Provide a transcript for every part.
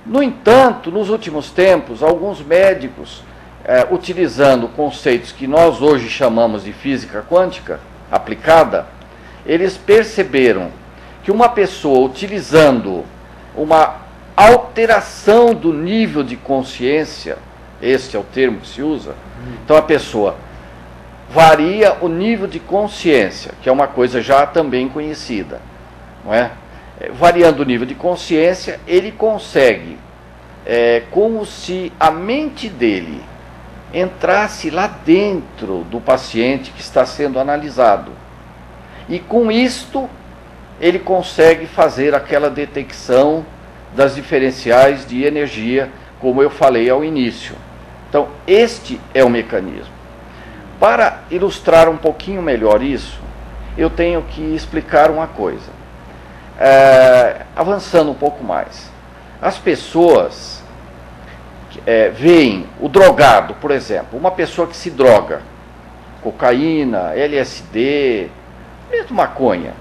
No entanto, nos últimos tempos, alguns médicos, utilizando conceitos que nós hoje chamamos de física quântica aplicada, eles perceberam que uma pessoa utilizando uma alteração do nível de consciência, este é o termo que se usa, então a pessoa varia o nível de consciência, que é uma coisa já também conhecida, não é? Variando o nível de consciência, ele consegue, como se a mente dele entrasse lá dentro do paciente que está sendo analisado. E com isto, ele consegue fazer aquela detecção das diferenciais de energia, como eu falei ao início. Então, este é o mecanismo. Para ilustrar um pouquinho melhor isso, eu tenho que explicar uma coisa. Avançando um pouco mais. As pessoas veem o drogado, por exemplo, uma pessoa que se droga, cocaína, LSD, mesmo maconha.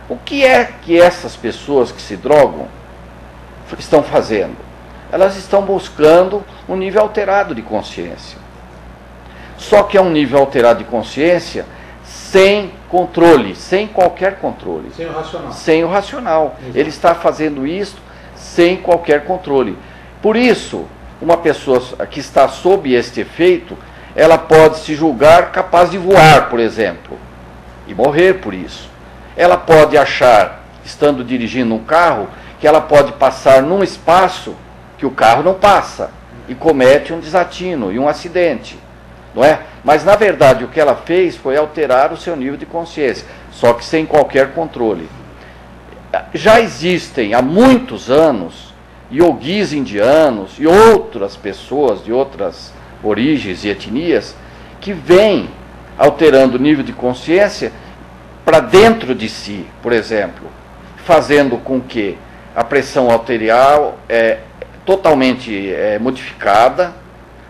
O que é que essas pessoas que se drogam estão fazendo? Elas estão buscando um nível alterado de consciência. Só que é um nível alterado de consciência sem controle, sem qualquer controle. Sem o racional. Sem o racional. Exato. Ele está fazendo isso sem qualquer controle. Por isso, uma pessoa que está sob este efeito, ela pode se julgar capaz de voar, por exemplo, e morrer por isso. Ela pode achar, estando dirigindo um carro, que ela pode passar num espaço que o carro não passa, e comete um desatino e um acidente, não é? Mas, na verdade, o que ela fez foi alterar o seu nível de consciência, só que sem qualquer controle. Já existem há muitos anos ioguis indianos e outras pessoas de outras origens e etnias que vêm alterando o nível de consciência para dentro de si, por exemplo, fazendo com que a pressão arterial totalmente modificada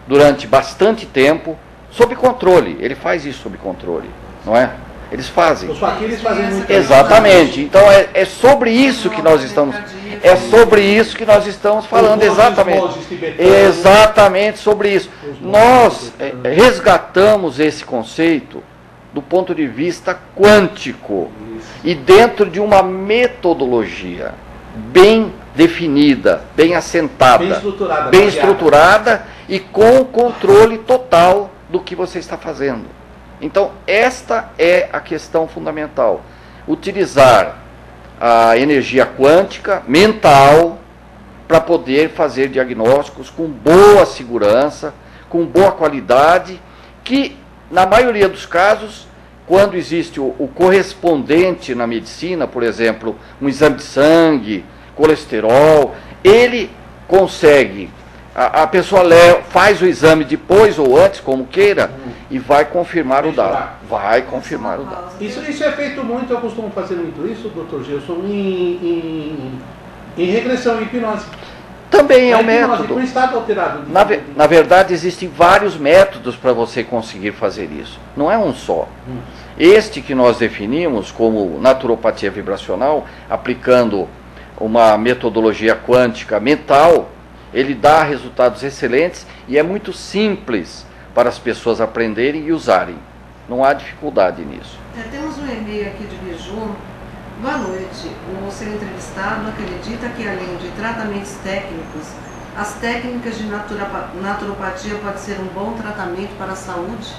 durante bastante tempo, sob controle. Ele faz isso sob controle, não é? Eles fazem. Os faquires fazem muito. Exatamente. Então é sobre isso que nós estamos. É sobre isso que nós estamos falando, exatamente. Exatamente sobre isso. Nós resgatamos esse conceito do ponto de vista quântico e dentro de uma metodologia bem definida, bem assentada, bem estruturada e com o controle total do que você está fazendo. Então, esta é a questão fundamental. Utilizar a energia quântica, mental, para poder fazer diagnósticos com boa segurança, com boa qualidade, que, na maioria dos casos, quando existe o correspondente na medicina, por exemplo, um exame de sangue, colesterol, ele consegue, a pessoa faz o exame depois ou antes, como queira, e vai confirmar o dado. Vai confirmar o dado. Isso é feito muito, eu costumo fazer muito isso, doutor Gilson, em regressão, em hipnose. Também é um método. Com estado alterado. Na verdade, existem vários métodos para você conseguir fazer isso. Não é um só. Este que nós definimos como naturopatia vibracional, aplicando uma metodologia quântica mental, ele dá resultados excelentes e é muito simples para as pessoas aprenderem e usarem. Não há dificuldade nisso. Temos um e-mail aqui de Biju. Boa noite. O seu entrevistado acredita que, além de tratamentos técnicos, as técnicas de naturopatia podem ser um bom tratamento para a saúde?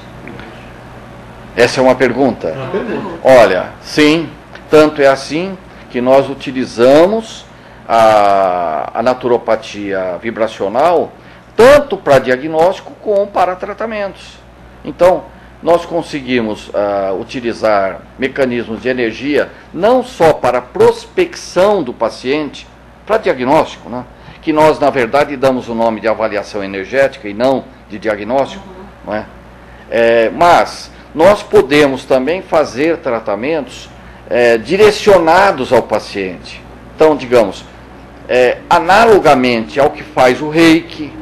Essa é uma pergunta? É uma pergunta. Olha, sim, tanto é assim que nós utilizamos a naturopatia vibracional tanto para diagnóstico como para tratamentos. Então, nós conseguimos utilizar mecanismos de energia não só para prospecção do paciente, para diagnóstico, né? Que nós, na verdade, damos o nome de avaliação energética e não de diagnóstico, não é? Mas nós podemos também fazer tratamentos direcionados ao paciente. Então, digamos, analogamente ao que faz o Reiki.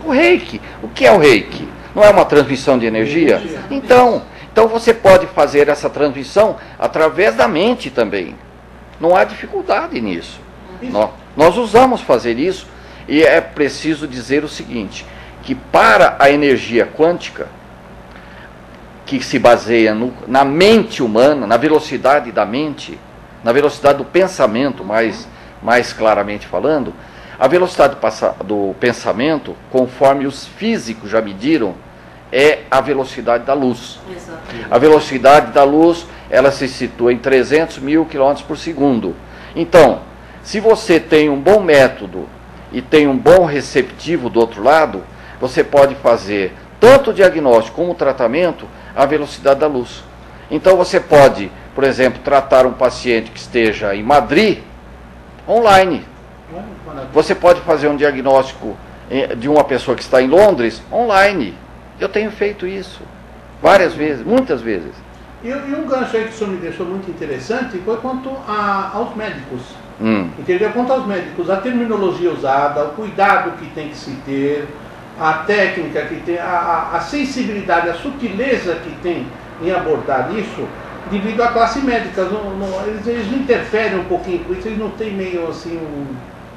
O Reiki, o que é o Reiki? Não é uma transmissão de energia? Então você pode fazer essa transmissão através da mente também. Não há dificuldade nisso. Nós usamos fazer isso. E é preciso dizer o seguinte, que para a energia quântica, que se baseia na mente humana, na velocidade da mente, na velocidade do pensamento, mais claramente falando, a velocidade do pensamento, conforme os físicos já mediram, é a velocidade da luz. Exatamente. A velocidade da luz, ela se situa em 300 mil km por segundo. Então, se você tem um bom método e tem um bom receptivo do outro lado, você pode fazer tanto o diagnóstico como o tratamento à velocidade da luz. Então você pode, por exemplo, tratar um paciente que esteja em Madrid online. Você pode fazer um diagnóstico de uma pessoa que está em Londres online. Eu tenho feito isso várias vezes, muitas vezes. E um gancho aí que o senhor me deixou muito interessante foi quanto aos médicos. Entendeu? Quanto aos médicos, a terminologia usada, o cuidado que tem que se ter, a técnica que tem, a sensibilidade, a sutileza que tem em abordar isso, devido à classe médica. Eles interferem um pouquinho com isso, eles não têm meio assim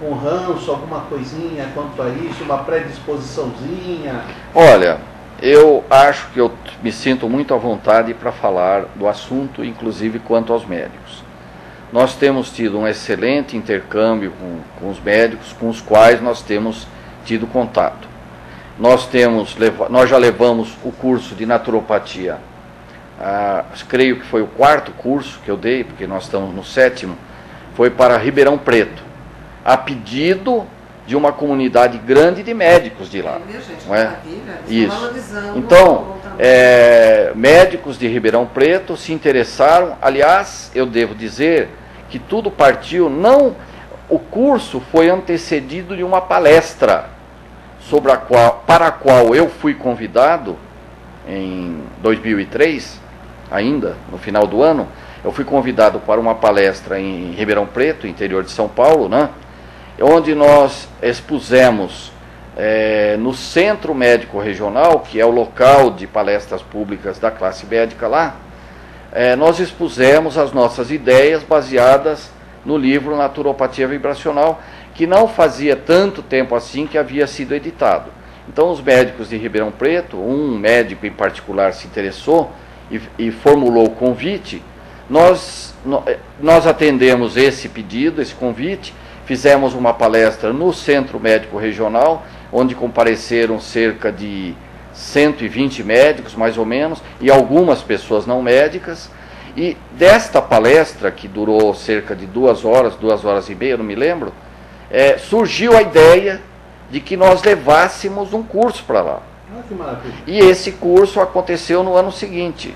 um ranço, alguma coisinha quanto a isso, uma predisposiçãozinha. Olha, eu acho que eu me sinto muito à vontade para falar do assunto, inclusive quanto aos médicos. Nós temos tido um excelente intercâmbio com os médicos com os quais nós temos tido contato. Nós já levamos o curso de naturopatia, creio que foi o 4º curso que eu dei, porque nós estamos no 7º, foi para Ribeirão Preto, a pedido de uma comunidade grande de médicos de lá. Não é? Isso. Então, médicos de Ribeirão Preto se interessaram. Aliás, eu devo dizer que tudo partiu, o curso foi antecedido de uma palestra para a qual eu fui convidado em 2003, ainda no final do ano. Eu fui convidado para uma palestra em Ribeirão Preto, interior de São Paulo, né? Onde nós expusemos no Centro Médico Regional, que é o local de palestras públicas da classe médica lá, nós expusemos as nossas ideias baseadas no livro Naturopatia Vibracional, que não fazia tanto tempo assim que havia sido editado. Então os médicos de Ribeirão Preto, um médico em particular se interessou e formulou o convite. Nós atendemos esse pedido, esse convite, fizemos uma palestra no Centro Médico Regional, onde compareceram cerca de 120 médicos, mais ou menos, e algumas pessoas não médicas. E desta palestra, que durou cerca de 2 horas, 2 horas e meia, não me lembro, surgiu a ideia de que nós levássemos um curso para lá. Que maravilha. E esse curso aconteceu no ano seguinte,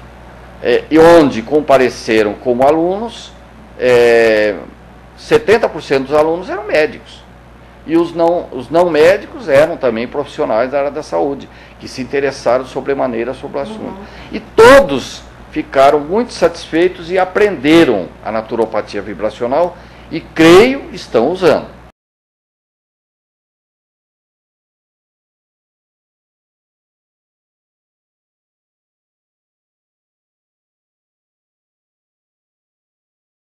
e onde compareceram como alunos, 70% dos alunos eram médicos. E os não médicos eram também profissionais da área da saúde, que se interessaram sobremaneira sobre o assunto. E todos ficaram muito satisfeitos e aprenderam a naturopatia vibracional e, creio, estão usando.